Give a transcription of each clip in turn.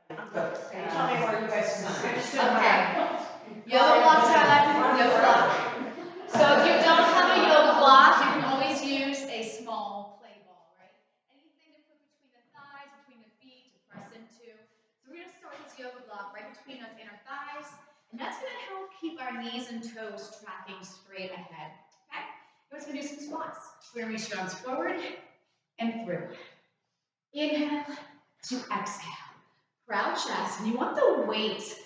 Tell me where you guys stand. Okay. Yoga block time. Yoga block. So if you don't have a yoga block, you can always use a small play ball, right? Anything to put between the thighs, between the feet, to press into. So we're going to start this yoga block right between those inner thighs, and that's going to help keep our knees and toes tracking straight ahead. Okay? We're just going to do some squats. We're going to reach your arms forward and through. Inhale to exhale. Proud chest, and you want the weight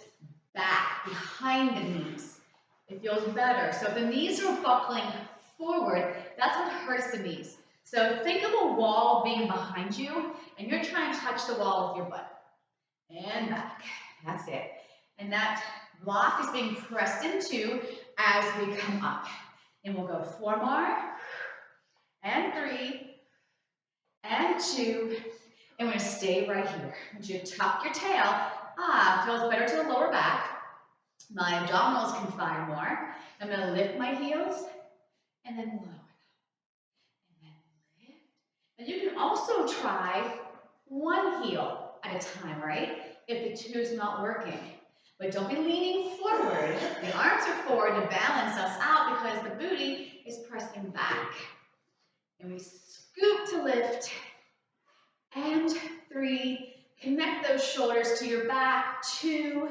back behind the knees. It feels better. So if the knees are buckling forward, that's what hurts the knees. So think of a wall being behind you, and you're trying to touch the wall with your butt. And back. That's it. And that block is being pressed into as we come up. And we'll go 4 more, and 3, and 2, and we're going to stay right here. I want you to tuck your tail. Feels better to the lower back. My abdominals can fire more. I'm going to lift my heels and then lower them. And then lift. And you can also try one heel at a time, right? If the two's not working. But don't be leaning forward. The arms are forward to balance us out because the booty is pressing back. And we scoop to lift. And 3. Connect those shoulders to your back. 2.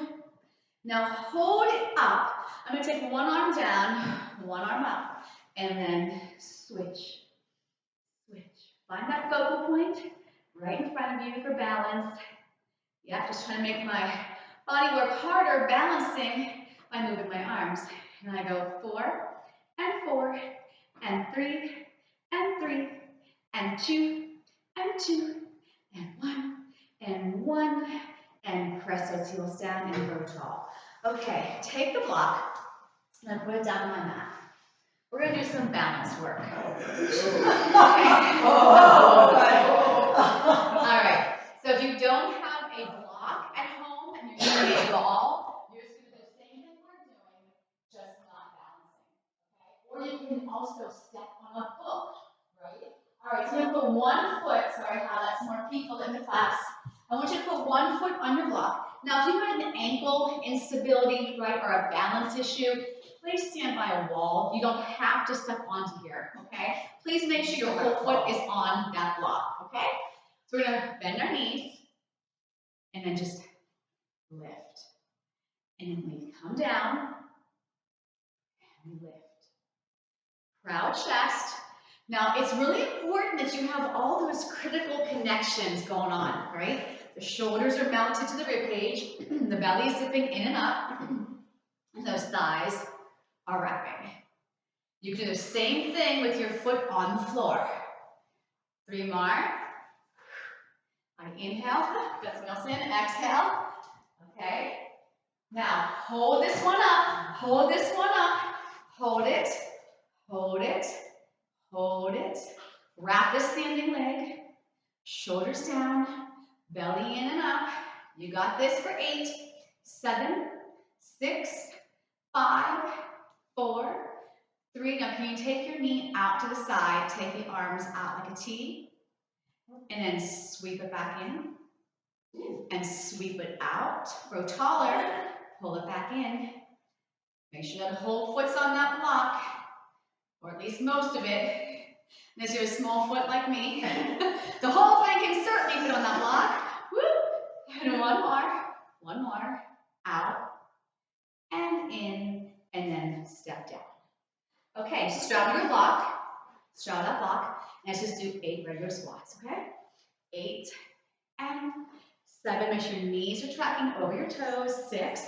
Now hold it up. I'm going to take one arm down, one arm up, and then switch, switch. Find that focal point right in front of you for balance. Yeah, just trying to make my body work harder balancing by moving my arms. And I go 4, and 4, and 3, and 3, and 2, and 2, and 1, and 1, and press those heels down and grow tall. Okay, take the block and put it down on my mat. We're going to do some balance work. All right, so if you don't have a block at home and you're using a ball, you're just going to do the same thing we're doing, just not balancing. Okay? Or you can also step on a book, right? All right, so I'm going to put one foot, sorry how that's more people in the class. I want you to put one foot on your block. Now, if you have an ankle instability, right, or a balance issue, please stand by a wall. You don't have to step onto here, okay? Please make sure your whole foot is on that block, okay? So we're going to bend our knees and then just lift. And then we come down and lift. Proud chest. Now, it's really important that you have all those critical connections going on, right? The shoulders are mounted to the rib cage, the belly is zipping in and up, and those thighs are wrapping. You can do the same thing with your foot on the floor. 3 more. I inhale, that's Wilson, exhale. Okay. Now, hold this one up, hold this one up, hold it, hold it, hold it. Wrap the standing leg, shoulders down, belly in and up. You got this for 8, 7, 6, 5, 4, 3. Now, can you take your knee out to the side, take the arms out like a T, and then sweep it back in, and sweep it out. Grow taller, pull it back in. Make sure that whole foot's on that block, or at least most of it. Unless you have a small foot like me. The whole thing can certainly fit on that block. Woo! And one more, out, and in, and then step down. Okay, straddle your block, straddle that block, and let's just do 8 regular squats, okay? 8, and 7, make sure your knees are tracking over your toes, 6,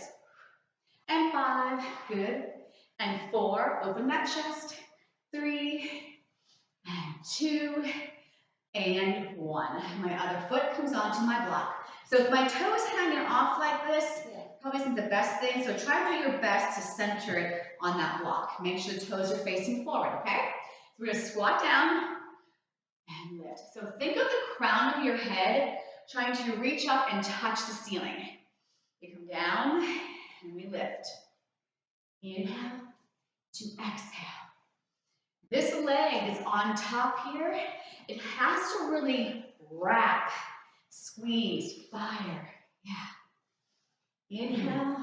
and 5, good, and 4, open that chest, 3, and 2, and 1. My other foot comes onto my block. So if my toes hanging off like this, probably isn't the best thing, so try to do your best to center it on that block. Make sure the toes are facing forward, okay? So we're going to squat down and lift. So think of the crown of your head trying to reach up and touch the ceiling. We come down and we lift. Inhale to exhale. This leg is on top here. It has to really wrap, squeeze, fire. Yeah. Inhale,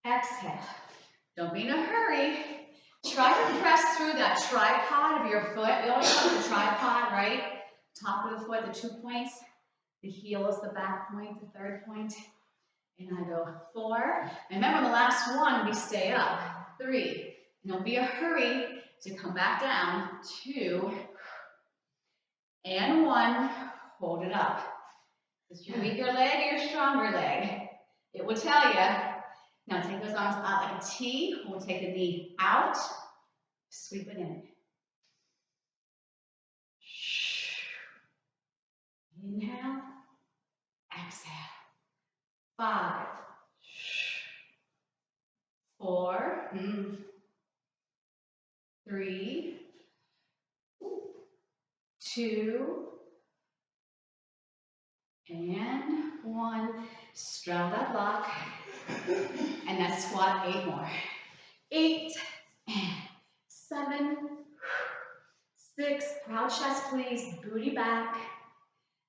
exhale. Don't be in a hurry. Try to press through that tripod of your foot. We always have the tripod, right? Top of the foot, the 2 points. The heel is the back point, the third point. And I go 4. Remember the last one, we stay up. 3. And don't be a hurry to come back down. 2. And 1. Hold it up. Is your weaker leg or your stronger leg? It will tell you. Now take those arms out like a T. We'll take the knee out. Sweep it in. Inhale. Exhale. 5. 4. 3. 2. And 1. Straddle that block. And then squat 8 more. 8. 7. 6. Proud chest, please. Booty back.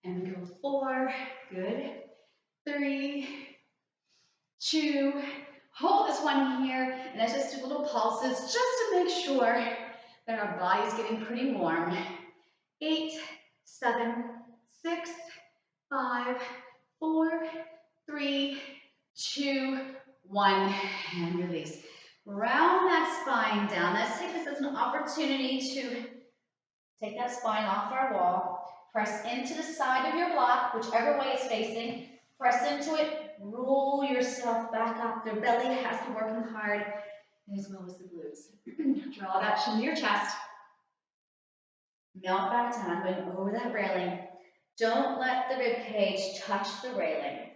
And we go 4. Good. 3. 2. Hold this one here. And let's just do little pulses just to make sure that our body's getting pretty warm. 8, 7, 6, 5, 4, 3, 2, 1, and release. Round that spine down. Let's take this as an opportunity to take that spine off our wall. Press into the side of your block, whichever way it's facing. Press into it. Roll yourself back up. The belly has to work hard, as well as the glutes. Draw that chin to your chest. Melt back down, going over that railing. Don't let the rib cage touch the railing.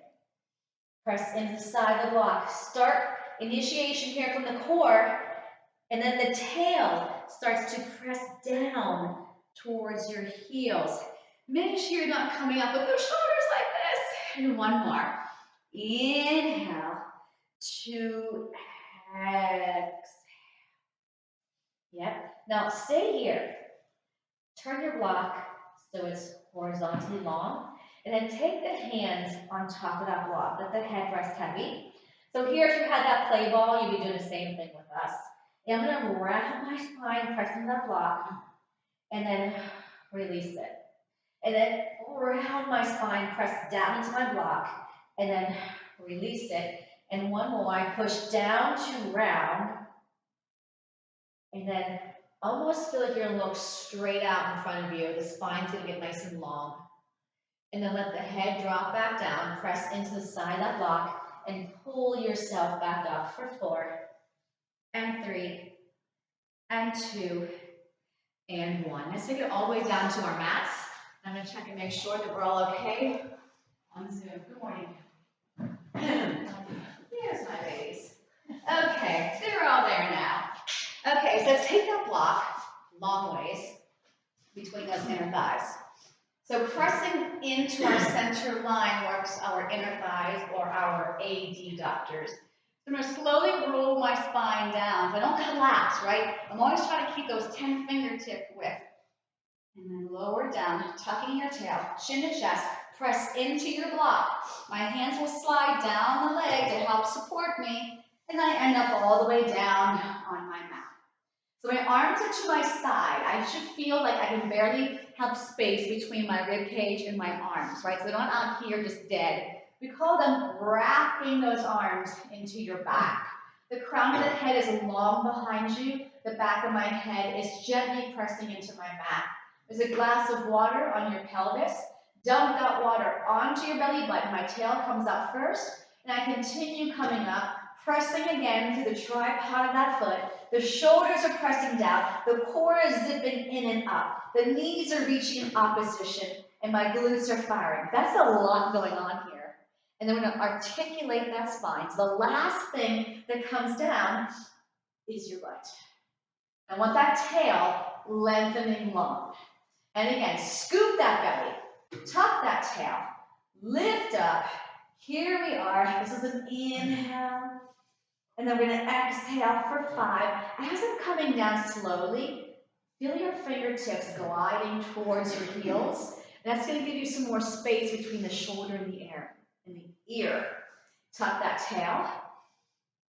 Press into the side of the block. Start initiation here from the core, and then the tail starts to press down towards your heels. Make sure you're not coming up with those shoulders like this. And 1 more. Inhale. 2. Exhale. Yep. Now stay here. Turn your block so it's horizontally long. And then take the hands on top of that block. Let the head rest heavy. So here, if you had that play ball, you'd be doing the same thing with us. And I'm going to wrap my spine, press into that block, and then release it. And then round my spine, press down into my block, and then release it. And 1 more, I push down to round, and then almost feel like you're going to look straight out in front of you. The spine's going to get nice and long. And then let the head drop back down, press into the side of that block, and pull yourself back up for 4, and 3, and 2, and 1. Let's take it all the way down to our mats. I'm going to check and make sure that we're all okay on Zoom. Good morning. Here's my babies. Okay, they're all there now. Okay, so let's take that block long ways between those inner thighs. So pressing into our center line works our inner thighs or our adductors. So I'm going to slowly roll my spine down so I don't collapse, right? I'm always trying to keep those 10 fingertip width. And then lower down, tucking your tail, chin to chest, press into your block. My hands will slide down the leg to help support me, and then I end up all the way down on my mat. So my arms are to my side. I should feel like I can barely have space between my rib cage and my arms, right? So they're not out here just dead. We call them wrapping those arms into your back. The crown of the head is long behind you. The back of my head is gently pressing into my mat. There's a glass of water on your pelvis. Dump that water onto your belly button. My tail comes up first, and I continue coming up, pressing again through the tripod of that foot. The shoulders are pressing down. The core is zipping in and up. The knees are reaching in opposition, and my glutes are firing. That's a lot going on here. And then we're going to articulate that spine. So the last thing that comes down is your butt. I want that tail lengthening long. And again, scoop that belly, tuck that tail, lift up. Here we are. This is an inhale. And then we're going to exhale for 5. As I'm coming down slowly, feel your fingertips gliding towards your heels. That's going to give you some more space between the shoulder and the air. in the ear. Tuck that tail.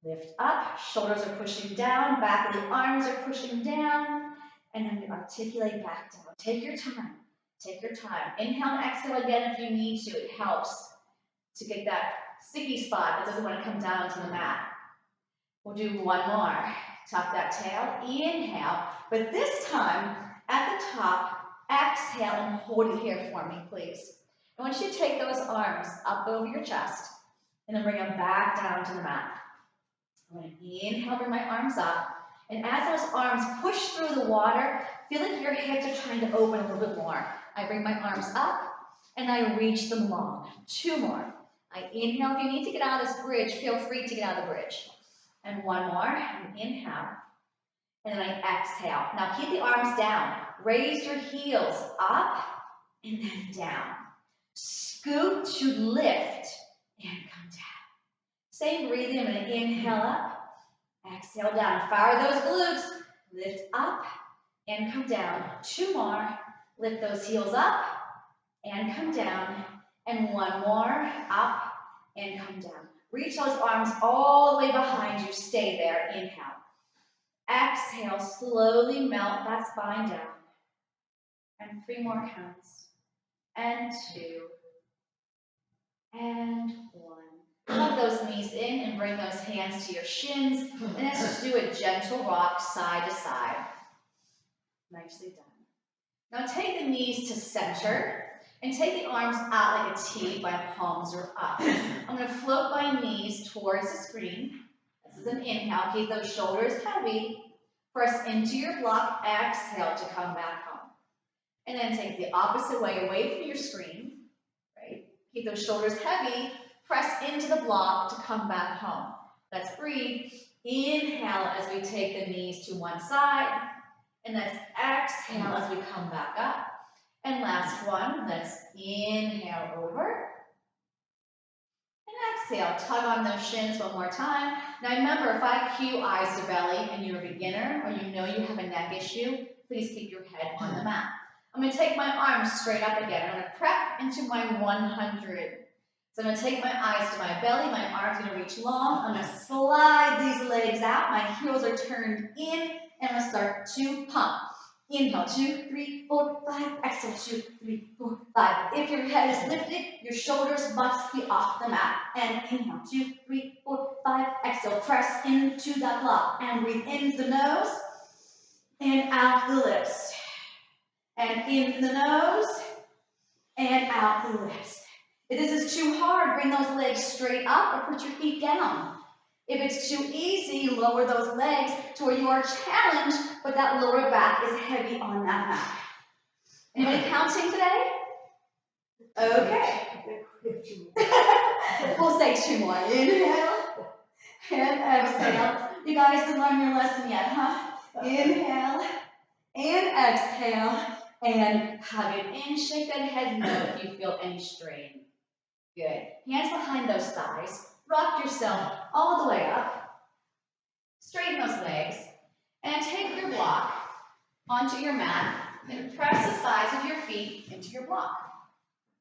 Lift up, shoulders are pushing down, back of the arms are pushing down, and then we articulate back down. Take your time. Take your time. Inhale and exhale again if you need to. It helps to get that sticky spot that doesn't want to come down onto the mat. We'll do one more. Tuck that tail, inhale, but this time at the top, exhale and hold it here for me, please. I want you to take those arms up over your chest and then bring them back down to the mat. I'm going to inhale, bring my arms up, and as those arms push through the water, feel like your hips are trying to open a little bit more. I bring my arms up and I reach them long. Two more. I inhale. If you need to get out of this bridge, feel free to get out of the bridge. And one more. And inhale. And then I exhale. Now keep the arms down. Raise your heels up and then down. Scoot to lift and come down. Same breathing. I'm going to inhale up. Exhale down. Fire those glutes. Lift up and come down. Two more. Lift those heels up and come down. And one more. Up and come down. Reach those arms all the way behind you. Stay there. Inhale. Exhale. Slowly melt that spine down. And three more counts. And two. And one. Hug those knees in and bring those hands to your shins. And let's just do a gentle rock side to side. Nicely done. Now take the knees to center and take the arms out like a T. My palms are up. I'm going to float my knees towards the screen. This is an inhale. Keep those shoulders heavy. Press into your block. Exhale to come back home. And then take the opposite way away from your screen. Right? Keep those shoulders heavy. Press into the block to come back home. Let's breathe. Inhale as we take the knees to one side. And let's exhale as we come back up. And last one, let's inhale over. And exhale, tug on those shins one more time. Now remember, if I cue eyes to belly and you're a beginner or you know you have a neck issue, please keep your head on the mat. I'm going to take my arms straight up again. I'm going to prep into my 100. So I'm going to take my eyes to my belly. My arms are going to reach long. I'm going to slide these legs out. My heels are turned in. And I'm going to start to pump. Inhale, 2, 3, 4, 5. Exhale, 2, 3, 4, 5. If your head is lifted, your shoulders must be off the mat. And inhale, 2, 3, 4, 5. Exhale, press into that block. And breathe in the nose and out the lips. And in the nose and out the lips. If this is too hard, bring those legs straight up or put your feet down. If it's too easy, lower those legs to where you are challenged, but that lower back is heavy on that mat. Anybody counting today? Okay. We'll say two more. Inhale and exhale. You guys didn't learn your lesson yet, huh? Inhale and exhale and hug it in. Shake that head no if you feel any strain. Good. Hands behind those thighs. Rock yourself all the way up. Straighten those legs. And take your block onto your mat. And press the sides of your feet into your block.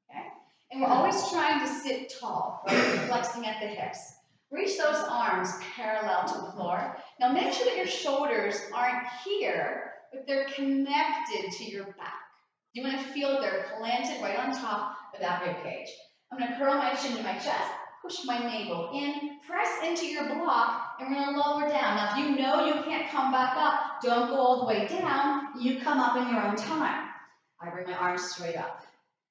Okay? And we're always trying to sit tall, right? Flexing at the hips. Reach those arms parallel to the floor. Now make sure that your shoulders aren't here, but they're connected to your back. You want to feel they're planted right on top of that rib cage. I'm going to curl my chin to my chest. Push my navel in, press into your block, and we're going to lower down. Now, if you know you can't come back up, don't go all the way down. You come up in your own time. I bring my arms straight up.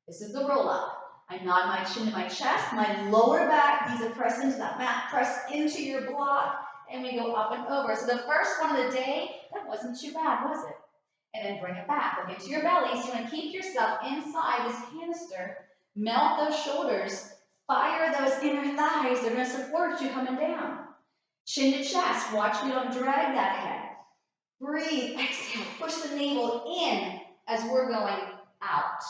This is the roll up. I nod my chin to my chest. My lower back needs to press into that mat. Press into your block, and we go up and over. So the first one of the day, that wasn't too bad, was it? And then bring it back. Look into your belly. So you want to keep yourself inside this canister. Melt those shoulders. Fire those inner thighs. They're going to support you coming down. Chin to chest. Watch me don't drag that head. Breathe. Exhale. Push the navel in as we're going out.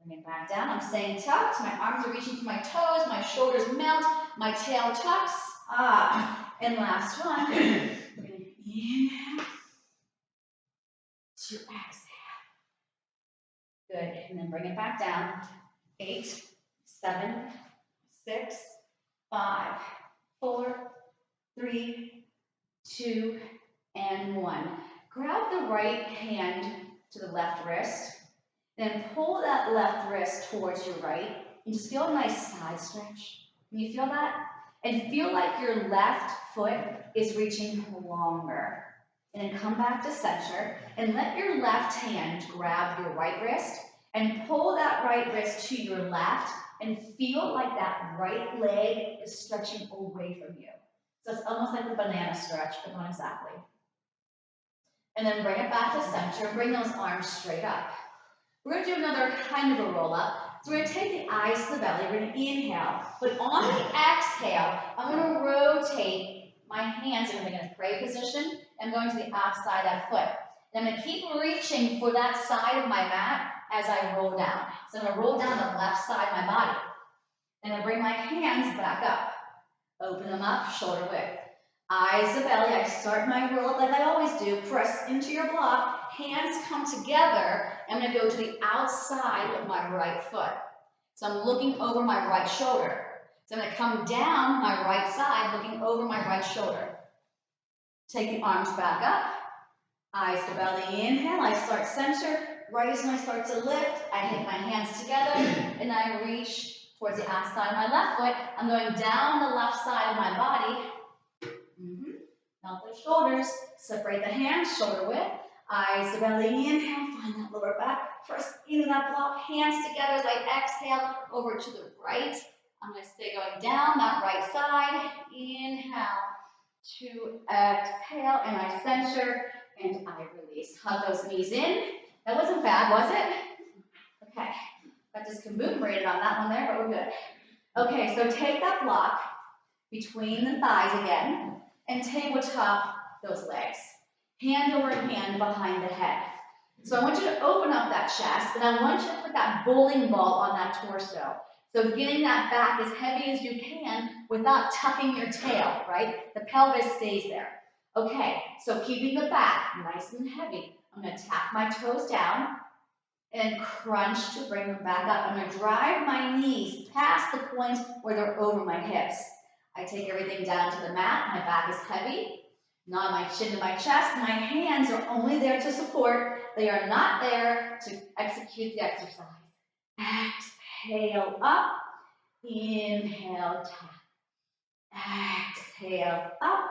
Bring it back down. I'm staying tucked. My arms are reaching for my toes. My shoulders melt. My tail tucks. And last one. We're going to inhale to exhale. Good. And then bring it back down. 8, 7, 6, 5, 4, 3, 2, and 1. Grab the right hand to the left wrist, then pull that left wrist towards your right, and just feel a nice side stretch. Can you feel that? And feel like your left foot is reaching longer. And then come back to center, and let your left hand grab your right wrist, and pull that right wrist to your left, and feel like that right leg is stretching away from you. So it's almost like a banana stretch, but not exactly. And then bring it back to center, bring those arms straight up. We're going to do another kind of a roll up. So we're going to take the eyes to the belly, we're going to inhale, but on the exhale, I'm going to rotate my hands, I'm going to pray position, and I'm going to the outside of that foot. And I'm going to keep reaching for that side of my mat as I roll down. So I'm going to roll down the left side of my body. And I bring my hands back up. Open them up, shoulder width. Eyes to belly, I start my roll up like I always do. Press into your block, hands come together. I'm going to go to the outside of my right foot. So I'm looking over my right shoulder. So I'm going to come down my right side, looking over my right shoulder. Take the arms back up. Eyes to belly, inhale, I start center. Right as I start to lift, I hit my hands together, and I reach towards the outside of my left foot. I'm going down the left side of my body. Melt the shoulders, separate the hands, shoulder width. Eyes to belly, inhale, find that lower back. Press into that block, hands together as I exhale over to the right. I'm going to stay going down that right side. Inhale to exhale, and I center, and I release. Hug those knees in. That wasn't bad, was it? Okay. Got just kaboomerrated on that one there, but we're good. Okay, so take that block between the thighs again, and tabletop those legs. Hand over hand behind the head. So I want you to open up that chest, and I want you to put that bowling ball on that torso. So getting that back as heavy as you can without tucking your tail, right? The pelvis stays there. Okay, so keeping the back nice and heavy. I'm going to tap my toes down and crunch to bring them back up. I'm going to drive my knees past the point where they're over my hips. I take everything down to the mat. My back is heavy. Not my chin to my chest. My hands are only there to support. They are not there to execute the exercise. Exhale up. Inhale, tap. Exhale up.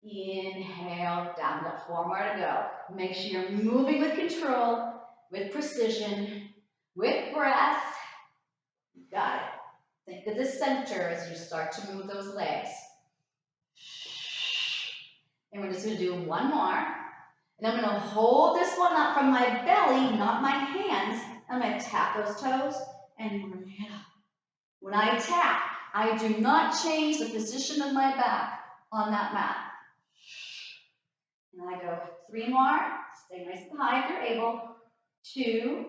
Inhale, down. We've got 4 more to go. Make sure you're moving with control, with precision, with breath. You got it. Think of the center as you start to move those legs. And we're just going to do 1 more. And I'm going to hold this one up from my belly, not my hands. I'm going to tap those toes and bring it up. When I tap, I do not change the position of my back on that mat. And I go 3 more. Stay nice and high if you're able. 2.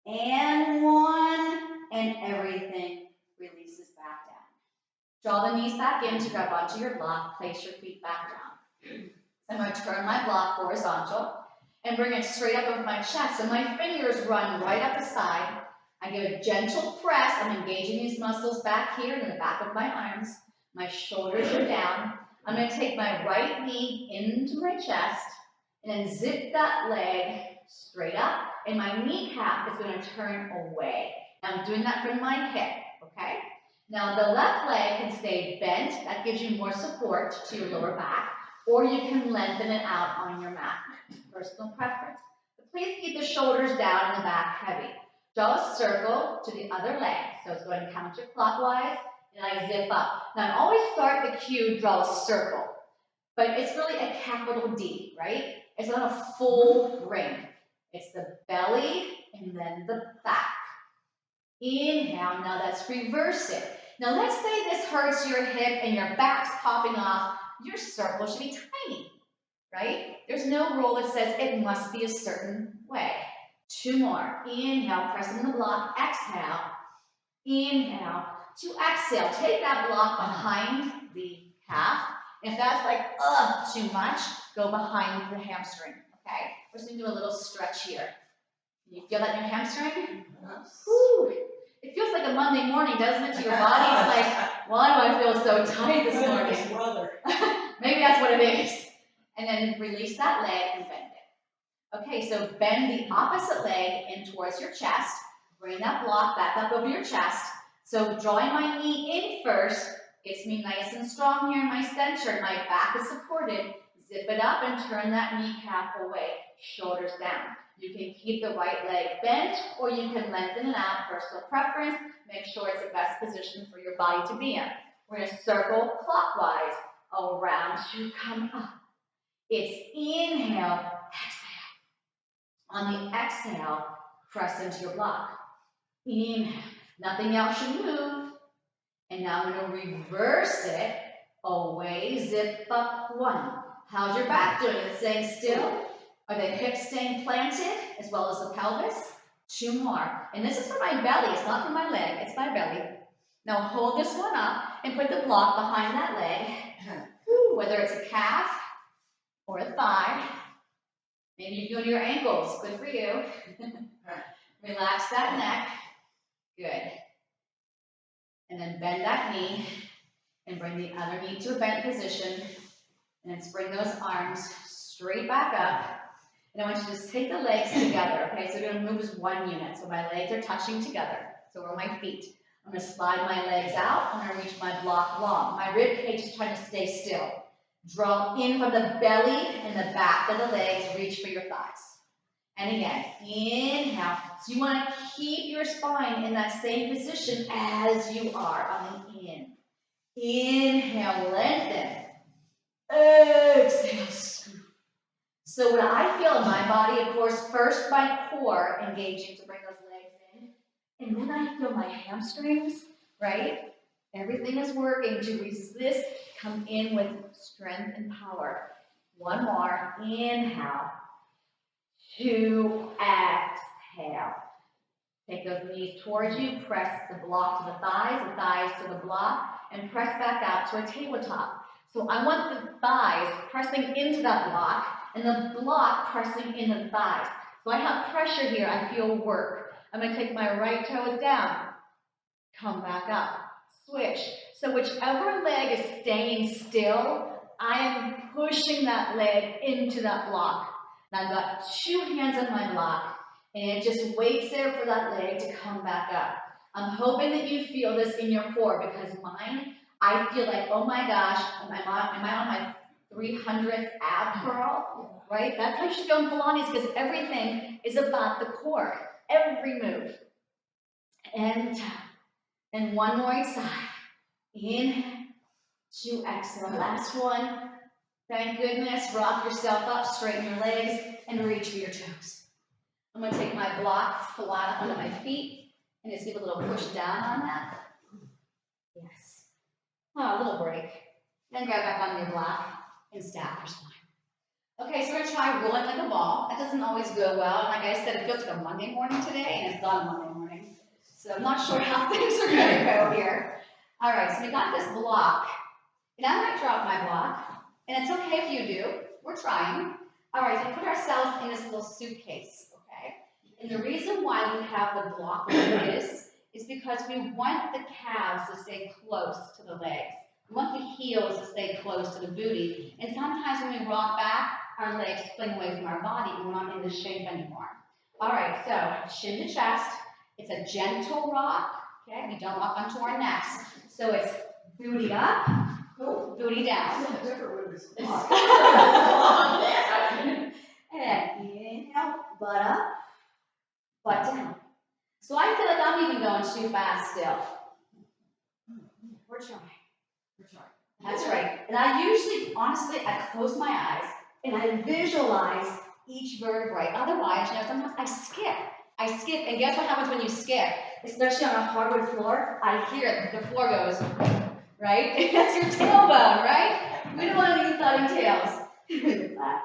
And 1. And everything releases back down. Draw the knees back in to grab onto your block. Place your feet back down. So I'm going to turn my block horizontal and bring it straight up over my chest. So my fingers run right up the side. I give a gentle press. I'm engaging these muscles back here in the back of my arms. My shoulders are down. I'm going to take my right knee into my chest and then zip that leg straight up. And my kneecap is going to turn away. Now I'm doing that from my hip, okay? Now the left leg can stay bent. That gives you more support to your lower back. Or you can lengthen it out on your mat. Personal preference. But please keep the shoulders down and the back heavy. Draw a circle to the other leg. So it's going counterclockwise, and I zip up. Now I always start the cue, draw a circle. But it's really a capital D, right? It's not a full ring. It's the belly and then the back. Inhale, now let's reverse it. Now let's say this hurts your hip and your back's popping off. Your circle should be tiny, right? There's no rule that says it must be a certain way. 2 more. Inhale, press in the block. Exhale. Inhale. To exhale, take that block behind the calf. If that's like, too much, go behind the hamstring, okay? We're just gonna do a little stretch here. Can you feel that in your hamstring? Yes. Woo. It feels Monday morning, doesn't it, to your body? It's like, why do I feel so tight this morning? Maybe that's what it is. And then release that leg and bend it. Okay, so bend the opposite leg in towards your chest. Bring that block back up over your chest. So drawing my knee in first gets me nice and strong here in my center. My back is supported. Zip it up and turn that kneecap away. Shoulders down. You can keep the right leg bent or you can lengthen it out. Personal preference. Make sure it's the best position for your body to be in. We're going to circle clockwise around to come up. It's inhale, exhale. On the exhale, press into your block. Inhale. Nothing else should move. And now I'm going to reverse it away. Zip up 1. How's your back doing? Is it staying still? Are the hips staying planted as well as the pelvis? 2 more. And this is for my belly. It's not for my leg. It's my belly. Now hold this one up and put the block behind that leg. Whether it's a calf or a thigh. Maybe you're doing your ankles. Good for you. Relax that neck. Good. And then bend that knee and bring the other knee to a bent position. And then bring those arms straight back up. And I want you to just take the legs together, okay? So we're going to move as one unit. So my legs are touching together. So are my feet. I'm going to slide my legs out. I'm going to reach my block long. My rib cage is trying to stay still. Draw in from the belly and the back of the legs. Reach for your thighs. And again, inhale. So you want to keep your spine in that same position as you are on the in. Inhale, lengthen. Exhale, scoop. So what I feel in my body, of course, first my core engaging to bring those legs in. And then I feel my hamstrings, right? Everything is working to resist, come in with strength and power. 1 more. Inhale. 2. Exhale. Take those knees towards you. Press the block to the thighs to the block, and press back out to a tabletop. So I want the thighs pressing into that block, and the block pressing into the thighs. So I have pressure here. I feel work. I'm going to take my right toes down. Come back up. Switch. So whichever leg is staying still, I am pushing that leg into that block. And I've got 2 hands on my block, and it just waits there for that leg to come back up. I'm hoping that you feel this in your core, because mine, I feel like, oh my gosh, am I on my 300th ab curl? Right? That's how you should feel in Pilates, because everything is about the core. Every move. And tap. And 1 more each side. Inhale. 2. Exhale. Last one. Thank goodness. Rock yourself up. Straighten your legs. And reach for your toes. I'm going to take my block flat up under my feet. And just give a little push down on that. Yes. Oh, a little break. Then grab back on your block and stack your spine. Okay, so we're going to try rolling like a ball. That doesn't always go well. Like I said, it feels like a Monday morning today, and it's not a Monday morning. So I'm not sure how things are going to go here. All right, so we got this block. And I might drop my block. And it's okay if you do. We're trying. All right, so we put ourselves in this little suitcase, okay? And the reason why we have the block like this is because we want the calves to stay close to the legs. We want the heels to stay close to the booty. And sometimes when we rock back, our legs fling away from our body and we're not in the shape anymore. All right, so chin to chest. It's a gentle rock, okay? We don't rock onto our necks. So it's booty up, booty down. And inhale, butt up, butt down. So I feel like I'm even going too fast still. We're trying. That's right. And I usually, honestly, I close my eyes and I visualize each vertebrae. Otherwise, you know, sometimes I skip. And guess what happens when you skip? Especially on a hardwood floor, I hear it. The floor goes, right? That's your tailbone, right? We don't want any thudding tails. Back.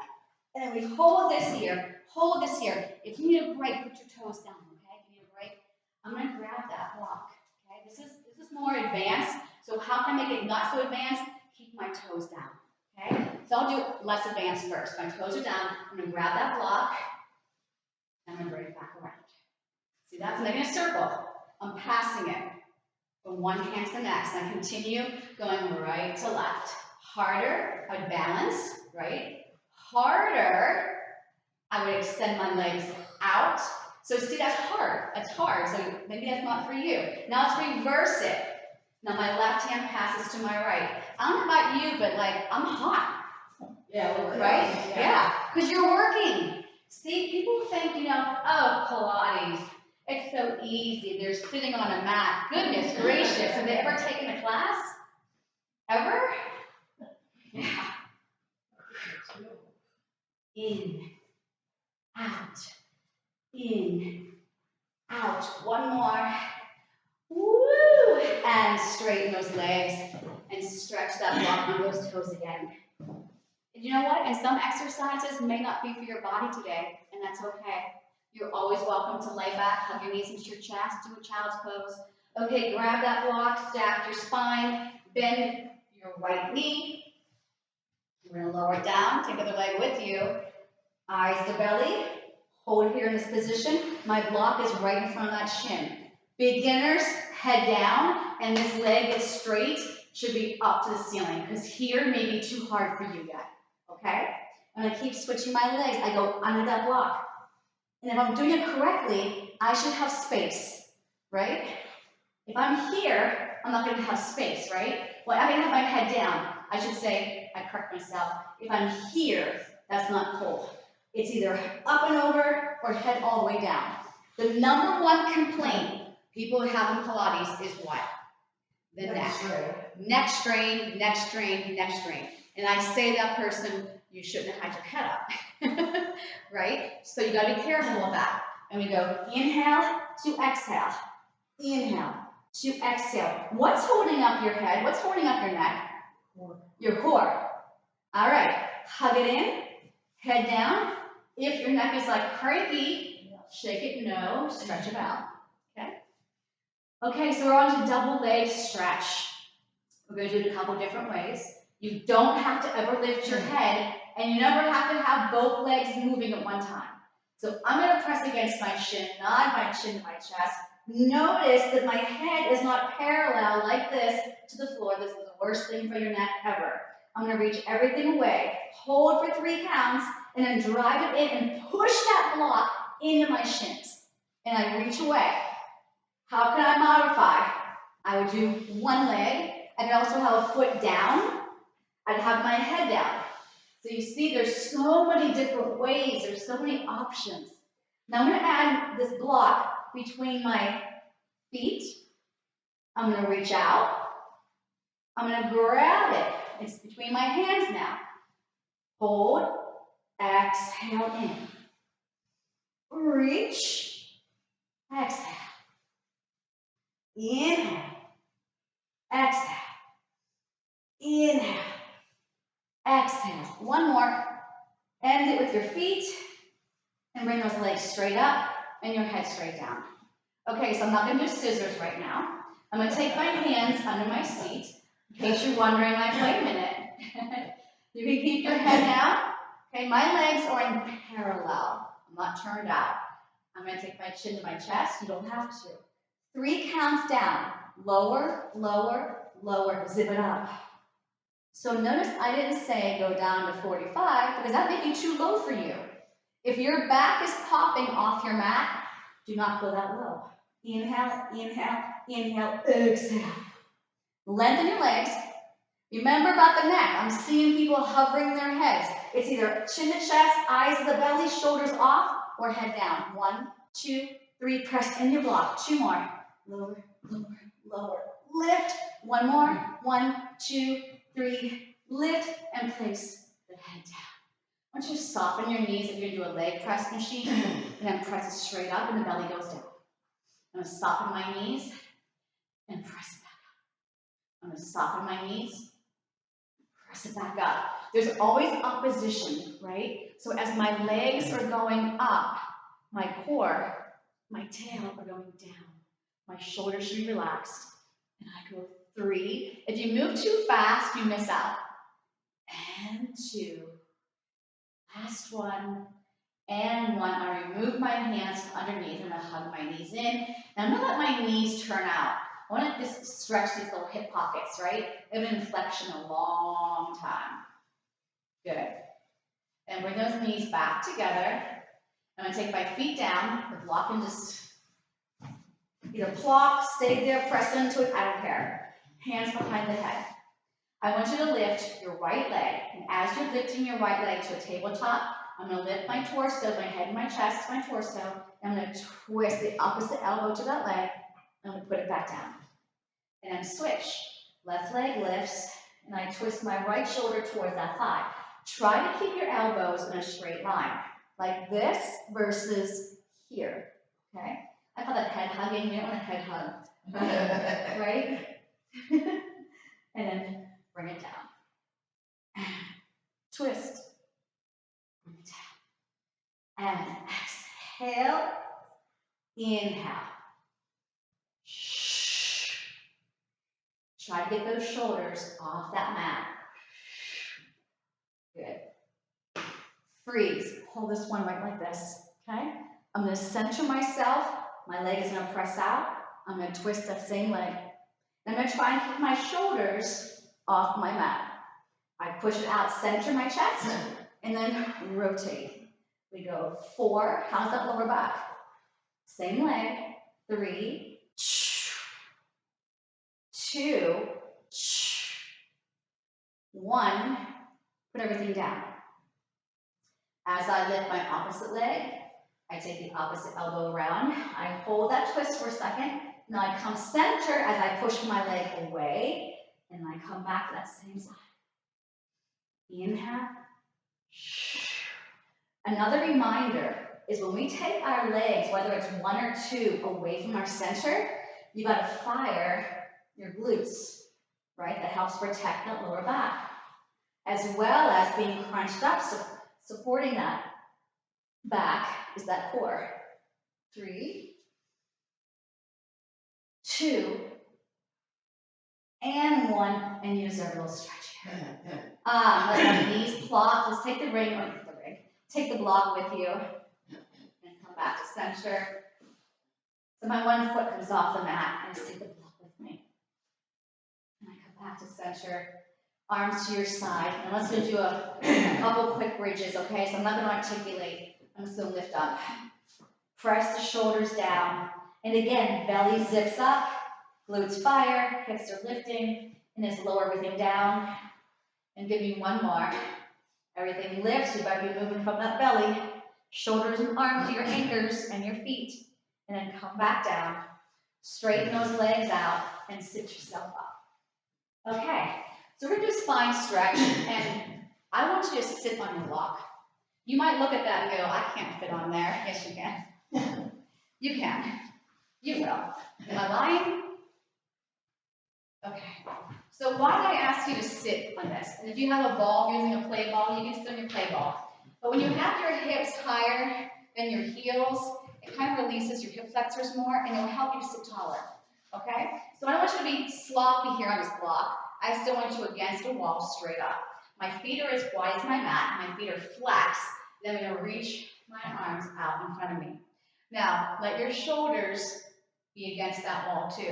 And then we hold this here. Hold this here. If you need a break, put your toes down, okay? If you need a break, I'm going to grab that block, okay? This is more advanced. So how can I make it not so advanced? Keep my toes down, okay? So I'll do less advanced first. My toes are down. I'm going to grab that block. And I'm going to bring it back around. See, that's making a circle. I'm passing it from one hand to the next. And I continue going right to left. Harder, I would balance, right? Harder, I would extend my legs out. So see, that's hard. That's hard. So maybe that's not for you. Now let's reverse it. Now my left hand passes to my right. I don't know about you, but like, I'm hot. Yeah, well, Right? Yeah, because you're working. See, people think, oh, Pilates, it's so easy. They're sitting on a mat. Goodness gracious, have they ever taken a class? Ever? Yeah. In, out, in, out. One more. Woo! And straighten those legs and stretch that block on those toes again. And you know what? And some exercises may not be for your body today, and that's okay. You're always welcome to lay back, hug your knees into your chest, do a child's pose. Okay, grab that block, stack your spine, bend your right knee. We're going to lower it down, take the other leg with you. Eyes to belly, hold here in this position. My block is right in front of that shin. Beginners, head down, and this leg is straight, should be up to the ceiling, because here may be too hard for you yet, okay? I'm going to keep switching my legs. I go under that block. And if I'm doing it correctly, I should have space, right? If I'm here, I'm not going to have space, right? Well, I'm going to have my head down. I should say, I correct myself, if I'm here, that's not cool. It's either up and over or head all the way down. The number one complaint people have in Pilates is what? The neck. Neck strain, neck strain, neck strain. And I say to that person, you shouldn't have had your head up, right? So you gotta be careful of that. And we go inhale to exhale, inhale to exhale. What's holding up your head? What's holding up your neck? Your core. All right, hug it in, head down. If your neck is like cranky, shake it, no, stretch it out, okay? Okay, so we're on to double leg stretch. We're gonna do it a couple different ways. You don't have to ever lift your head, and you never have to have both legs moving at one time. So I'm gonna press against my shin, nod my chin to my chest. Notice that my head is not parallel like this to the floor. This is the worst thing for your neck ever. I'm gonna reach everything away. Hold for 3 counts, and then drive it in and push that block into my shins. And I reach away. How can I modify? I would do one leg. I could also have a foot down. I'd have my head down. So you see, there's so many different ways. There's so many options. Now I'm going to add this block between my feet. I'm going to reach out. I'm going to grab it. It's between my hands now. Hold. Exhale in. Reach. Exhale. Inhale. Exhale. Inhale. Exhale. One more. End it with your feet. And bring those legs straight up and your head straight down. Okay, so I'm not going to do scissors right now. I'm going to take my hands under my seat. In case you're wondering, like, wait a minute. You can keep your head down. Okay, my legs are in parallel. I'm not turned out. I'm going to take my chin to my chest. You don't have to. 3 counts down. Lower, lower, lower. Zip it up. So notice I didn't say go down to 45 because that may be too low for you. If your back is popping off your mat, do not go that low. Inhale, inhale, inhale, exhale. Lengthen your legs. Remember about the neck. I'm seeing people hovering their heads. It's either chin to chest, eyes to the belly, shoulders off, or head down. 1, 2, 3. Press in your block. 2 more. Lower, lower, lower. Lift. 1 more. 1, 2, 3. Lift and place the head down. I want you to soften your knees if you're going to do a leg press machine, and then press it straight up and the belly goes down. I'm going to soften my knees and press it back up. I'm going to soften my knees, press it back up. There's always opposition, right? So as my legs are going up, my core, my tail are going down. My shoulders should be relaxed. And I go 3. If you move too fast, you miss out. And 2. Last one, And 1. I remove my hands from underneath. I'm going to hug my knees in. And I'm going to let my knees turn out. I want to just stretch these little hip pockets, right? They have an inflection a long time. Good. And bring those knees back together. I'm going to take my feet down, the block, and just either plop, stay there, press into it, I don't care. Hands behind the head. I want you to lift your right leg, and as you're lifting your right leg to a tabletop, I'm going to lift my torso, my head, my chest, my torso, and I'm going to twist the opposite elbow to that leg, and I'm going to put it back down. And then switch. Left leg lifts, and I twist my right shoulder towards that thigh. Try to keep your elbows in a straight line, like this versus here, okay? I call that head hugging. You don't want a head hug, right? And then bring it down. Twist. Bring it down. And exhale. Inhale. Try to get those shoulders off that mat. Good. Freeze. Hold this one right like this, okay? I'm going to center myself. My leg is going to press out. I'm going to twist that same leg. I'm going to try and keep my shoulders off my mat. I push it out, center my chest, and then rotate. We go 4. How's that lower back? Same leg. 3, 2, 1. Put everything down. As I lift my opposite leg, I take the opposite elbow around. I hold that twist for a second. Now I come center as I push my leg away, and I come back to that same side. Inhale. Another reminder is when we take our legs, whether it's 1 or 2, away from our center, you got to fire your glutes, right? That helps protect that lower back, as well as being crunched up, so supporting that back is that core. 3, 2, and 1, and use our little stretch here. Let our knees plop. Let's take the ring, or the ring. Take the block with you, and come back to center. So my one foot comes off the mat, and just take the block with me. And I come back to center. Arms to your side, and let's go do a couple quick bridges, okay? So I'm not going to articulate. I'm just going to lift up. Press the shoulders down. And again, belly zips up, glutes fire, hips are lifting, and just lower everything down. And give me 1 more. Everything lifts. You better be moving from that belly. Shoulders and arms to your anchors and your feet. And then come back down. Straighten those legs out and sit yourself up. Okay. So we're going to do spine stretch, and I want you to sit on your block. You might look at that and go, I can't fit on there. Yes, you can. You can. You will. Am I lying? Okay. So why did I ask you to sit on this? And if you have a ball, using a play ball, you can sit on your play ball. But when you have your hips higher than your heels, it kind of releases your hip flexors more, and it'll help you to sit taller. Okay? So I don't want you to be sloppy here on this block. I still want you against a wall, straight up. My feet are as wide as my mat. My feet are flexed. Then I'm going to reach my arms out in front of me. Now, let your shoulders be against that wall too.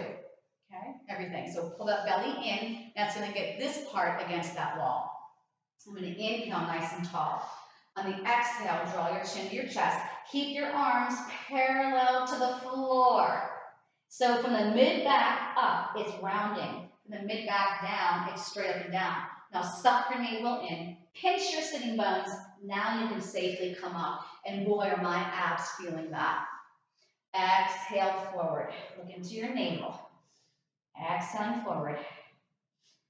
Okay? Everything. So pull that belly in. That's going to get this part against that wall. I'm going to inhale nice and tall. On the exhale, draw your chin to your chest. Keep your arms parallel to the floor. So from the mid-back up, it's rounding. From the mid-back down, it's straight up and down. Now suck your navel in. Pinch your sitting bones. Now you can safely come up. And boy, are my abs feeling that. Exhale forward. Look into your navel. Exhaling forward.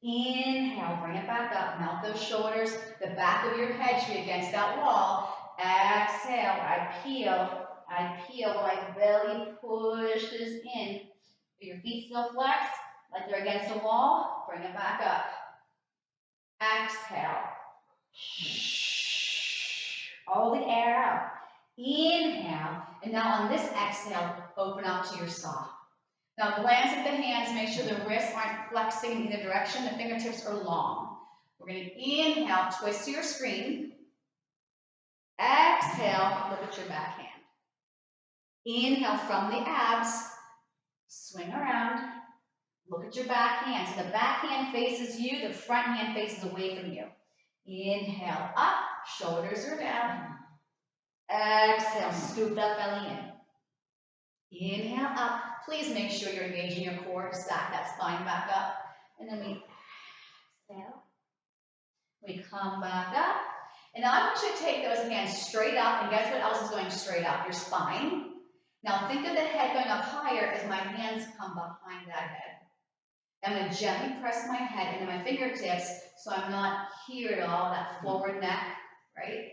Inhale, bring it back up. Melt those shoulders. The back of your head should be against that wall. Exhale. I peel. My belly pushes in. Are your feet still flexed? Like they're against the wall? Bring it back up. Exhale. All the air out. Inhale. And now on this exhale, open up to your saw. Now glance at the hands. Make sure the wrists aren't flexing in either direction. The fingertips are long. We're going to inhale, twist to your screen. Exhale, look at your backhand. Inhale from the abs, swing around, look at your backhand. So the backhand faces you, the front hand faces away from you. Inhale up, shoulders are down. Exhale, scoop that belly in. Inhale up. Please make sure you're engaging your core to stack that spine back up. And then we exhale. We come back up. And now I want you to take those hands straight up. And guess what else is going straight up? Your spine. Now think of the head going up higher as my hands come behind that head. I'm going to gently press my head into my fingertips so I'm not here at all, that forward neck, right?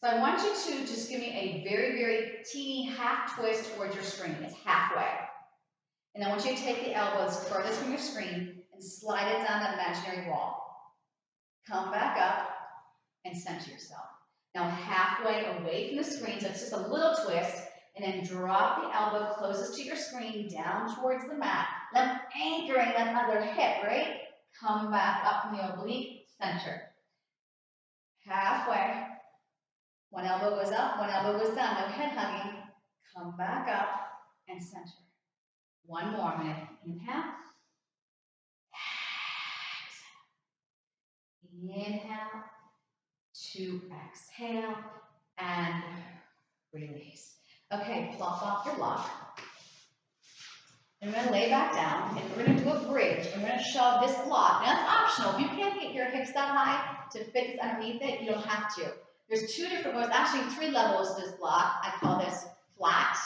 So I want you to just give me a very, very teeny half twist towards your screen. It's halfway. And I want you to take the elbows furthest from your screen and slide it down that imaginary wall. Come back up and center yourself. Now halfway away from the screen, so it's just a little twist, and then drop the elbow closest to your screen down towards the mat. Then anchoring that other hip, right? Come back up from the oblique, center. Halfway. One elbow goes up, one elbow goes down. No head hugging. Come back up and center. One more. I'm going to inhale. Inhale. To exhale and release. Okay, plop off your block. And we're going to lay back down, and we're going to do a bridge. And we're going to shove this block. Now, that's optional. If you can't get your hips that high to fit this underneath it, you don't have to. There's two different ones, actually 3 levels to this block. I call this flat,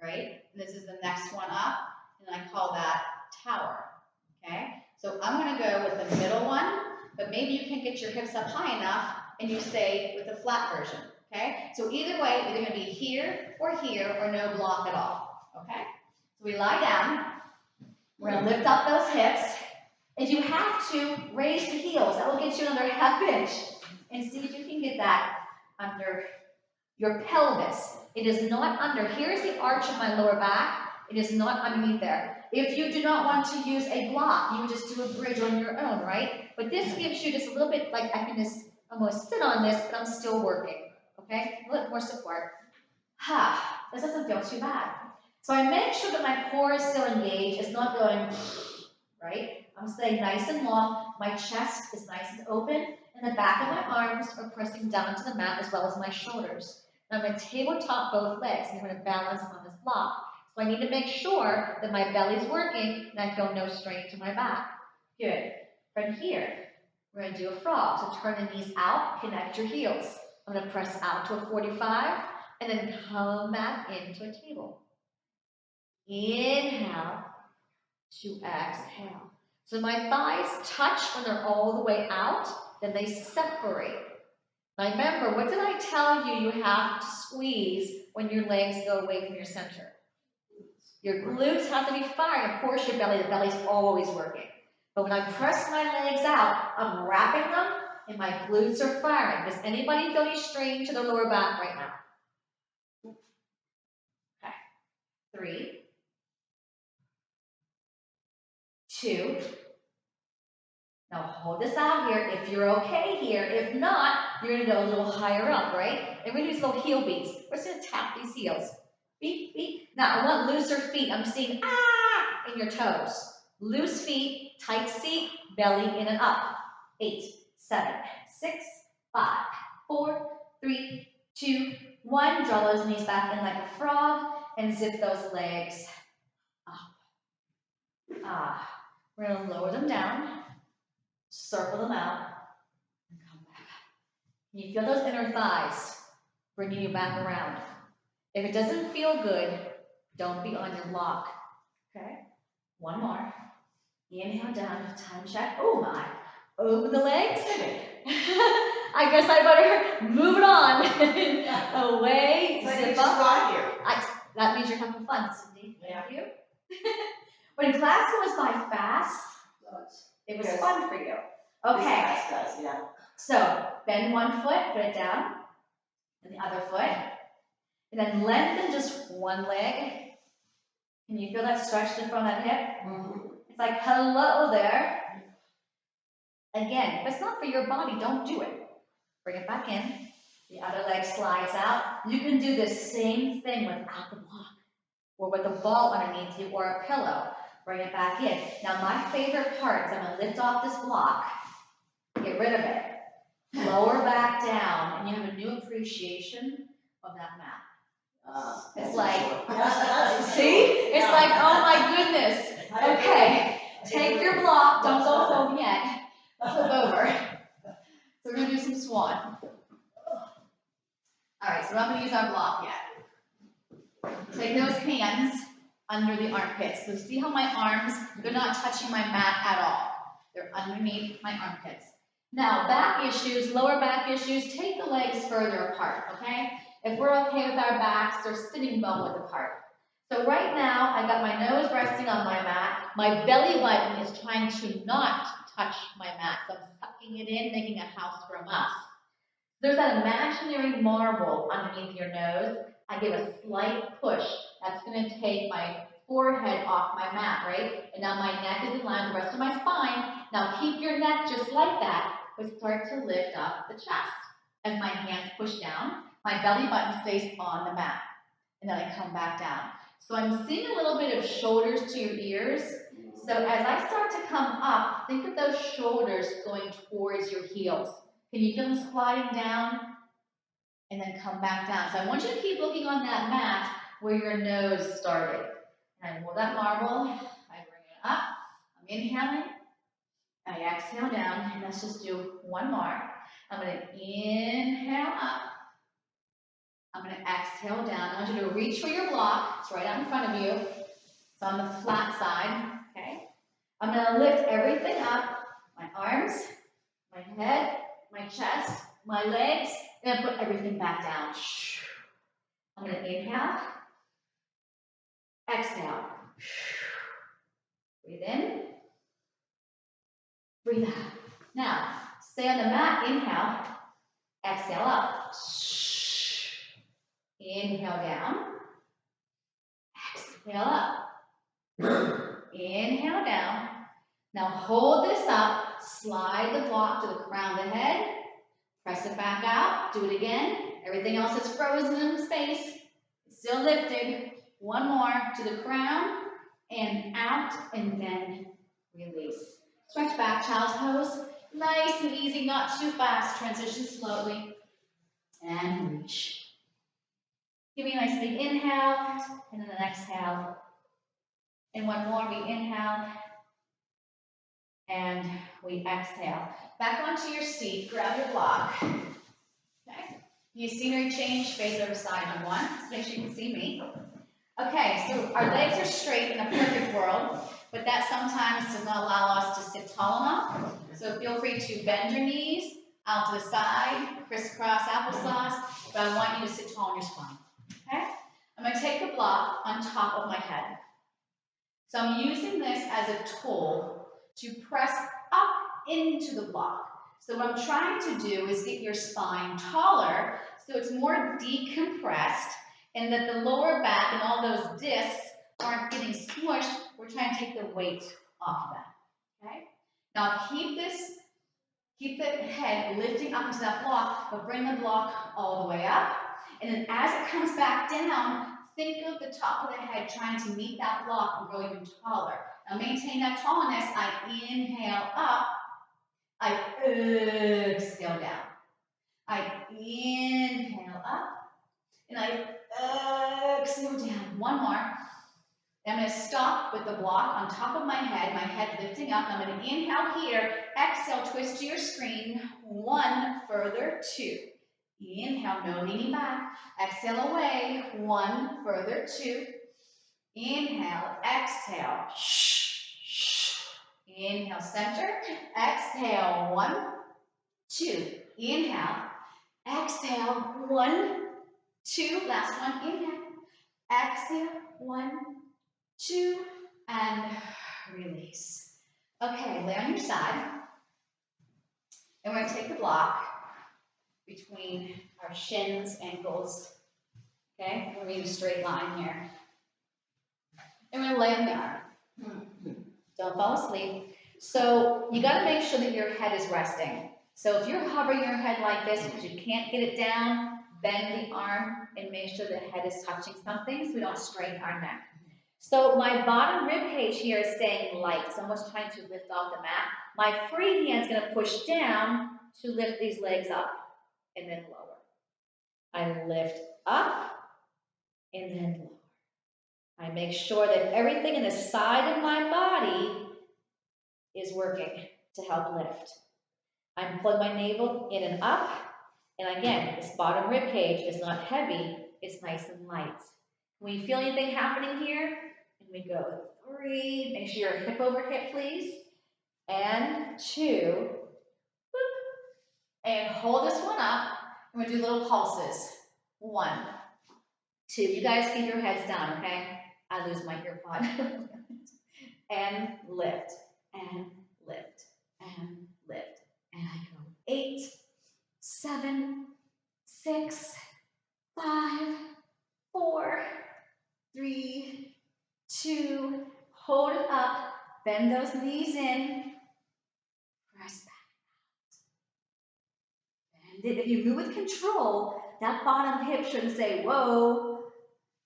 right? And this is the next one up, and I call that tower, okay? So I'm going to go with the middle one, but maybe you can't get your hips up high enough, and you stay with the flat version, okay? So either way, you're going to be here, or no block at all, okay? So we lie down. We're going to lift up those hips. If you have to, raise the heels. That will get you another half inch. And see if you can get that under your pelvis. It is not under. Here's the arch of my lower back. It is not underneath there. If you do not want to use a block, you would just do a bridge on your own, right? But this gives you just a little bit, like I can just almost sit on this, but I'm still working, okay? A little more support. This doesn't feel too bad. So I make sure that my core is still engaged. It's not going, right? I'm staying nice and long. My chest is nice and open, and the back of my arms are pressing down to the mat as well as my shoulders. Now I'm going to tabletop both legs, and I'm going to balance on this block. So I need to make sure that my belly's working, and I feel no strain to my back. Good. From here, we're going to do a frog. So turn the knees out, connect your heels. I'm going to press out to a 45, and then come back into a table. Inhale to exhale. So my thighs touch when they're all the way out, then they separate. Now remember, what did I tell you you have to squeeze when your legs go away from your center? Your glutes have to be firing. Of course, the belly's always working. But when I press my legs out, I'm wrapping them, and my glutes are firing. Does anybody feel any strain to their lower back right now? Okay. 3, 2. Now hold this out here if you're okay here. If not, you're going to go a little higher up, right? And we're going to do these little heel beats. We're just going to tap these heels. Beat, beat. Now I want looser feet. I'm seeing in your toes. Loose feet, tight seat, belly in and up. 8, 7, 6, 5, 4, 3, 2, 1. Draw those knees back in like a frog and zip those legs up. We're going to lower them down, circle them out, and come back. You feel those inner thighs bringing you back around. If it doesn't feel good, don't be on your block. Okay? One more. Inhale down, time check. Oh my. Open the legs. I guess I better move it on. Away. It's like zip you up. squat here. That means you're having fun, Cindy. Yeah. Thank you. When class goes by fast, it was Yes. fun for you. Okay. This does, yeah. So bend one foot, put it down, and the other foot, and then lengthen just one leg. Can you feel that stretch in front of that hip? Mm-hmm. It's like, hello there. Again, if it's not for your body, don't do it. Bring it back in. The other leg slides out. You can do the same thing without the block, or with a ball underneath you, or a pillow. Bring it back in. Now my favorite part is I'm going to lift off this block, get rid of it, lower back down, and you have a new appreciation of that mat. It's like, see? It's like, oh my goodness. Okay, take your block, don't go home yet. Flip over. So we're going to do some swan. All right, so we're not going to use our block yet. Take those hands under the armpits. So see how my arms, they're not touching my mat at all. They're underneath my armpits. Now, back issues, lower back issues, take the legs further apart, okay? If we're okay with our backs, they're sitting bone width apart. So right now, I got my nose resting on my mat. My belly button is trying to not touch my mat. So I'm sucking it in, making a house for a mouse. There's that imaginary marble underneath your nose. I give a slight push. That's going to take my forehead off my mat, right? And now my neck is in line with the rest of my spine. Now keep your neck just like that, but start to lift up the chest. As my hands push down, my belly button stays on the mat. And then I come back down. So I'm seeing a little bit of shoulders to your ears. So as I start to come up, think of those shoulders going towards your heels. Can you feel them sliding down? And then come back down. So I want you to keep looking on that mat where your nose started. And I hold that marble, I bring it up, I'm inhaling, I exhale down, and let's just do one more. I'm going to inhale up, I'm going to exhale down. I want you to reach for your block, it's right out in front of you, it's on the flat side, okay? I'm going to lift everything up, my arms, my head, my chest, my legs, and put everything back down. I'm going to inhale, exhale, breathe in, breathe out. Now, stay on the mat, inhale, exhale up. Inhale down, exhale up. Inhale down. Now hold this up, slide the block to the crown of the head, press it back out, do it again. Everything else is frozen in space, still lifted. One more to the crown and out, and then release. Stretch back, child's pose. Nice and easy, not too fast. Transition slowly and reach. Give me a nice big inhale, and then an exhale. And one more, we inhale, and we exhale. Back onto your seat, grab your block. Okay, you scenery change, face over side on one. So make sure you can see me. Okay, so our legs are straight in a perfect world, but that sometimes does not allow us to sit tall enough. So feel free to bend your knees out to the side, crisscross applesauce, but I want you to sit tall on your spine. Okay? I'm going to take the block on top of my head. So I'm using this as a tool to press up into the block. So what I'm trying to do is get your spine taller so it's more decompressed, and that the lower back and all those discs aren't getting smushed. We're trying to take the weight off of that, okay? Now keep the head lifting up into that block, but bring the block all the way up. And then as it comes back down, think of the top of the head trying to meet that block and grow even taller. Now maintain that tallness. I inhale up, I exhale down. I inhale up, and I exhale down. One more. I'm going to stop with the block on top of my head lifting up. I'm going to inhale here, exhale, twist to your screen. One, further, two. Inhale, no leaning back. Exhale away. One, further, two. Inhale, exhale. Inhale, center. Exhale, one, two. Inhale, exhale, one, two. Last one, inhale. Exhale, one, two, and release. Okay, lay on your side. And we're going to take the block between our shins, ankles. Okay, we're in a straight line here. And we're going to lay on the arm. Don't fall asleep. So you got to make sure that your head is resting. So if you're hovering your head like this because you can't get it down, bend the arm and make sure the head is touching something so we don't strain our neck. So my bottom rib cage here is staying light. It's almost trying to lift off the mat. My free hand is going to push down to lift these legs up and then lower. I lift up and then lower. I make sure that everything in the side of my body is working to help lift. I plug my navel in and up. And again, this bottom rib cage is not heavy, it's nice and light. When you feel anything happening here, and we go 3, make sure you're hip over hip, please. And 2, and hold this one up, and we'll do little pulses. 1, 2, you guys keep your heads down, okay? I lose my ear pod. And lift, and lift, and lift. And I go 8, 7, 6, 5, 4, 3, 2, hold it up, bend those knees in, press back out. And if you move with control, that bottom hip shouldn't say, whoa,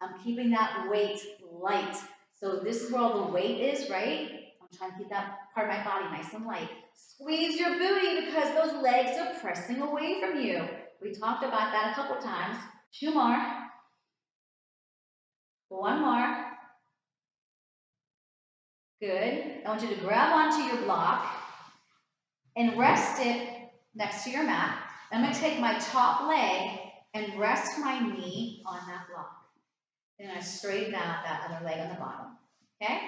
I'm keeping that weight light. So this is where all the weight is, right? I'm trying to keep that part of my body nice and light. Squeeze your booty because those legs are pressing away from you. We talked about that a couple times. 2 more. 1 more. Good. I want you to grab onto your block and rest it next to your mat. I'm going to take my top leg and rest my knee on that block. And I straighten out that other leg on the bottom. Okay?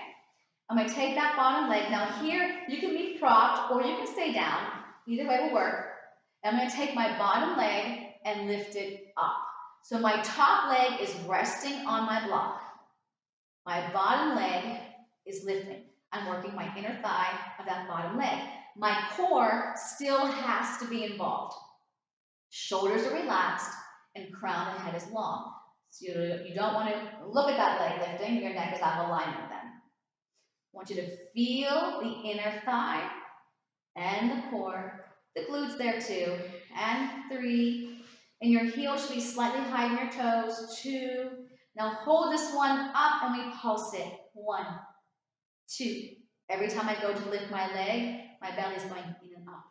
I'm going to take that bottom leg. Now here, you can be propped or you can stay down. Either way will work. I'm going to take my bottom leg and lift it up. So my top leg is resting on my block. My bottom leg is lifting. I'm working my inner thigh of that bottom leg. My core still has to be involved. Shoulders are relaxed and crown and head is long. So you don't want to look at that leg lifting. Your neck is out of alignment then. I want you to feel the inner thigh and the core. The glutes there too. And 3. And your heel should be slightly higher than your toes. 2. Now hold this one up and we pulse it. 1, 2. Every time I go to lift my leg, my belly is going in and up.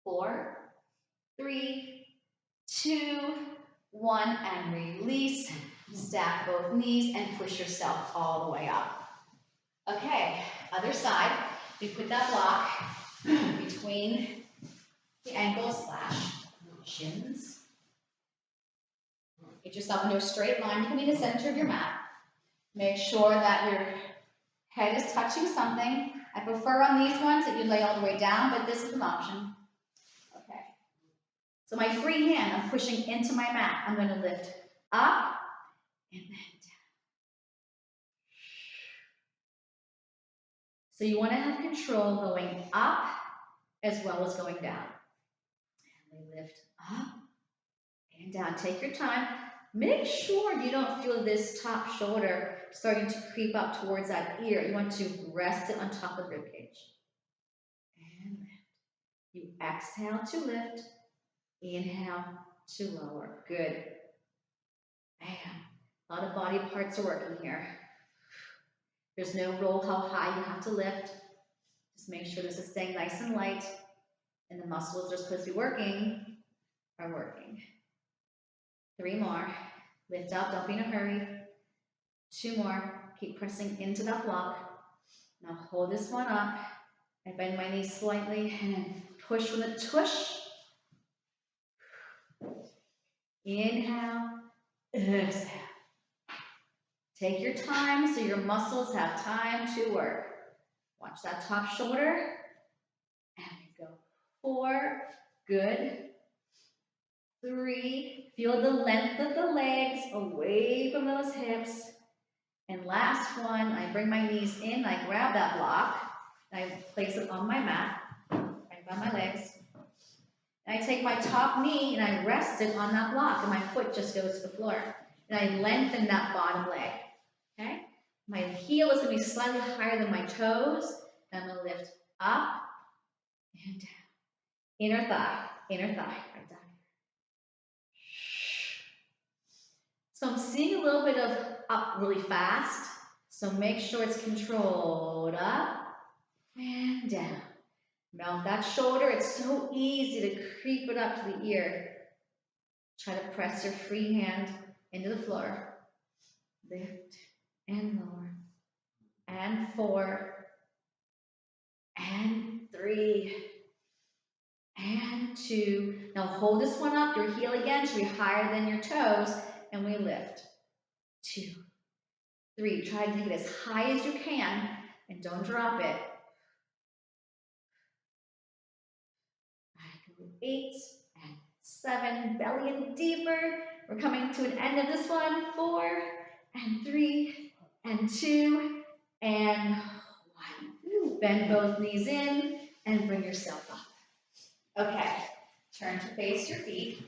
4, 3, 2, 1, and release. Stack both knees and push yourself all the way up. Okay, other side. You put that block between the ankles / shins. Get yourself into a straight line. You can be in the center of your mat. Make sure that your head is touching something. I prefer on these ones that you lay all the way down, but this is an option. Okay. So my free hand, I'm pushing into my mat. I'm going to lift up and then down. So you want to have control going up as well as going down. And we lift up and down. Take your time. Make sure you don't feel this top shoulder starting to creep up towards that ear. You want to rest it on top of the rib cage. And lift. You exhale to lift. Inhale to lower. Good. Man, a lot of body parts are working here. There's no rule how high you have to lift. Just make sure this is staying nice and light. And the muscles that are supposed to be working are working. 3 more. Lift up, don't be in a hurry. 2 more. Keep pressing into that block. Now hold this one up. I bend my knees slightly and then push with a tush. Inhale, exhale. Take your time so your muscles have time to work. Watch that top shoulder. And we go 4. Good. 3, feel the length of the legs away from those hips. And last one, I bring my knees in, I grab that block, and I place it on my mat, right by my legs. And I take my top knee and I rest it on that block, and my foot just goes to the floor. And I lengthen that bottom leg, okay? My heel is going to be slightly higher than my toes, and I'm going to lift up and down. inner thigh, right down. So I'm seeing a little bit of up really fast, so make sure it's controlled, up and down. Mount that shoulder, it's so easy to creep it up to the ear. Try to press your free hand into the floor. Lift and lower. And 4. And 3. And 2. Now hold this one up. Your heel again should be higher than your toes. And we lift. 2, 3. Try to take it as high as you can. And don't drop it. 8 and 7. Belly in deeper. We're coming to an end of this one. 4 and 3 and 2 and 1. Bend both knees in and bring yourself up. Okay, turn to face your feet.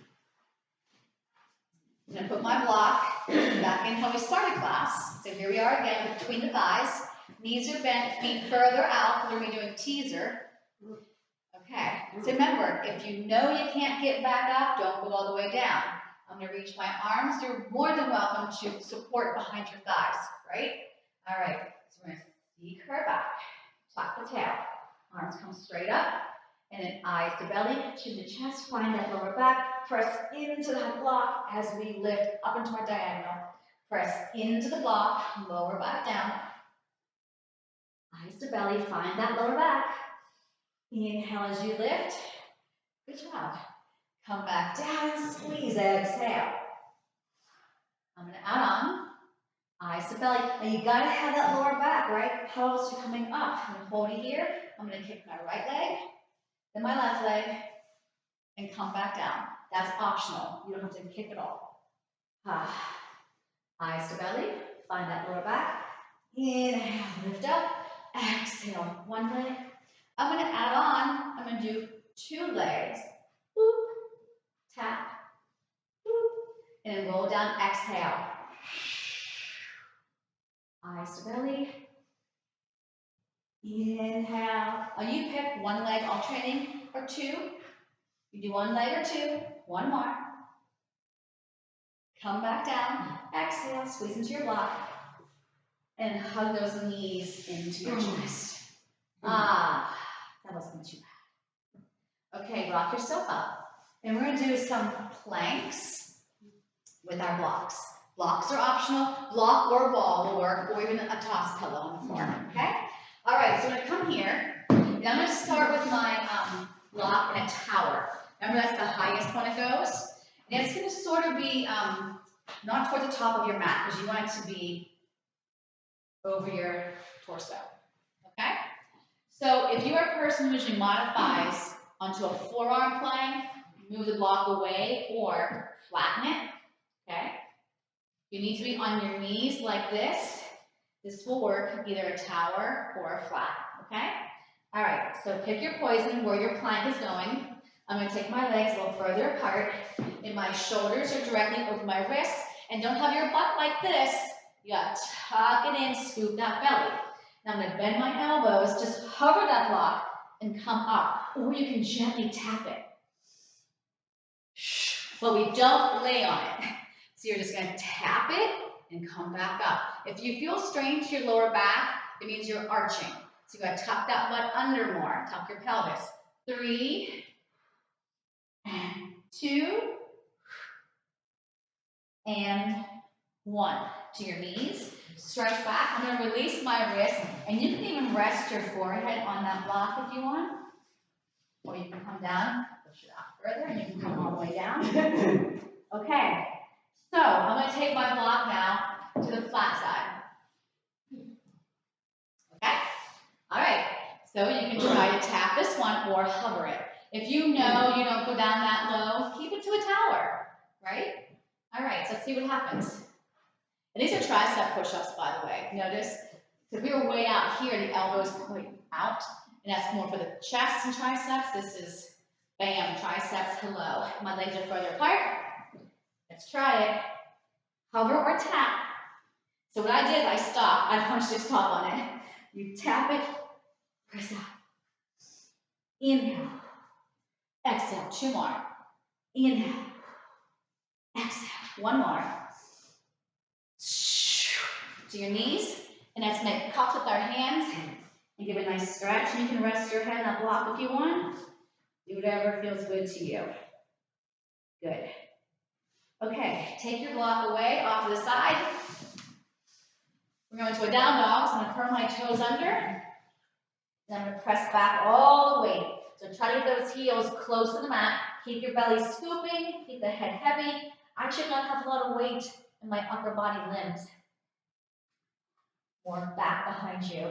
I'm going to put my block back in how we started class. So here we are again between the thighs. Knees are bent, feet further out because we're going to be doing teaser. Okay, so remember, if you know you can't get back up, don't go all the way down. I'm going to reach my arms. You're more than welcome to support behind your thighs, right? All right, so we're going to C-curve back, tuck the tail. Arms come straight up, and then eyes to belly, chin to chest, find that lower back. Press into that block as we lift up into our diagonal. Press into the block, lower back down. Eyes to belly, find that lower back. Inhale as you lift. Good job. Come back down, squeeze, exhale. I'm going to add on. Eyes to belly. Now you got to have that lower back, right? How else are you coming up? I'm going to hold it here. I'm going to kick my right leg, then my left leg, and come back down. That's optional. You don't have to kick it all. Eyes to belly. Find that lower back. Inhale, lift up. Exhale, one leg. I'm going to add on. I'm going to do 2 legs. Boop, tap, boop, and then roll down. Exhale. Eyes to belly. Inhale. You pick 1 leg alternating or 2. You do 1 leg or 2. 1 more. Come back down. Exhale. Squeeze into your block. And hug those knees into your chest. That wasn't too bad. Okay, rock yourself up. And we're going to do some planks with our blocks. Blocks are optional. Block or ball will work, or even a toss pillow on the floor. Okay? All right, so I'm going to come here. And I'm going to start with my block in a tower. Remember, that's the highest one it goes. And it's going to sort of be not toward the top of your mat, because you want it to be over your torso. Okay? So if you are a person who usually modifies onto a forearm plank, move the block away or flatten it. Okay? You need to be on your knees like this. This will work either a tower or a flat. Okay? All right, so pick your poison where your plank is going. I'm going to take my legs a little further apart, and my shoulders are directly over my wrists. And don't have your butt like this. You got to tuck it in, scoop that belly. Now I'm going to bend my elbows, just hover that block, and come up. Or you can gently tap it. But we don't lay on it. So you're just going to tap it and come back up. If you feel strain to your lower back, it means you're arching. So you got to tuck that butt under more. Tuck your pelvis. 3 and 2 and 1. To your knees. Stretch back. I'm going to release my wrist, and you can even rest your forehead on that block if you want. Or you can come down, push it out further, and you can come all the way down. Okay. So I'm going to take my block now to the flat side. Okay? All right. So you can try to tap this one or hover it. If you know you don't go down that low, keep it to a tower, right? All right, so let's see what happens. And these are tricep push-ups, by the way. Notice, because we were way out here, the elbows point out, and that's more for the chest and triceps. This is, bam, triceps, hello. My legs are further apart. Let's try it. Hover or tap. So what I did, I stopped. I don't want you to stop on it. You tap it, press up. Inhale. Exhale, 2 more. Inhale. Exhale, 1 more. To your knees, and let's make cups with our hands and give a nice stretch. You can rest your head on a block if you want. Do whatever feels good to you. Good. Okay, take your block away off to the side. We're going to a down dog, so I'm going to curl my toes under. And I'm going to press back all the way. So try to get those heels close to the mat. Keep your belly scooping, keep the head heavy. Actually, I'm going to have a lot of weight in my upper body limbs. More back behind you.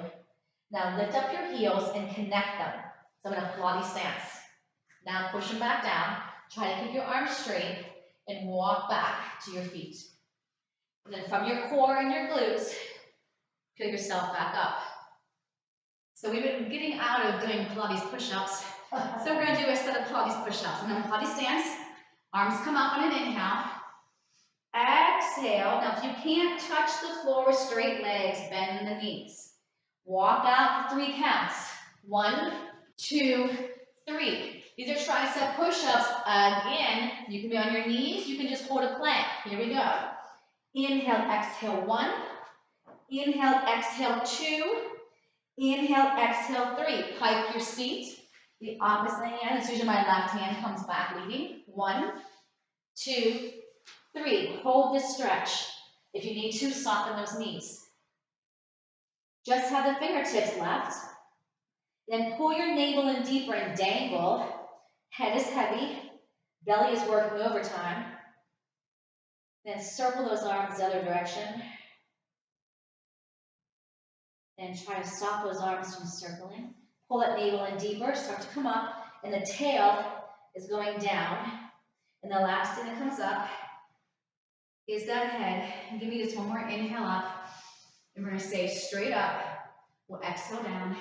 Now lift up your heels and connect them. So I'm in a Pilates stance. Now push them back down. Try to keep your arms straight and walk back to your feet. And then from your core and your glutes, pick yourself back up. So we've been getting out of doing Pilates push-ups. So we're going to do a set of Pilates push-ups. I'm in a Pilates stance. Arms come up on an inhale. Exhale. Now if you can't touch the floor with straight legs, bend the knees. Walk out for 3 counts. 1, 2, 3. These are tricep push-ups. Again, you can be on your knees. You can just hold a plank. Here we go. Inhale, exhale, 1. Inhale, exhale, 2. Inhale, exhale, 3. Pike your seat. The opposite hand, it's usually my left hand comes back leading. 1, 2, 3. Hold this stretch. If you need to, soften those knees. Just have the fingertips left. Then pull your navel in deeper and dangle. Head is heavy. Belly is working overtime. Then circle those arms the other direction. And try to stop those arms from circling. Pull that navel in deeper, start to come up, and the tail is going down. And the last thing that comes up is that head. And give me just one more inhale up. And we're going to stay straight up. We'll exhale down.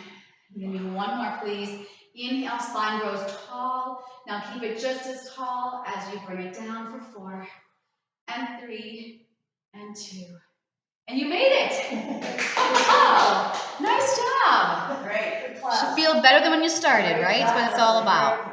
Give me one more, please. Inhale, spine grows tall. Now keep it just as tall as you bring it down for 4, and 3, and 2. And you made it! Oh, nice job! Great, good class. Should feel better than when you started, right? That's what it's all about.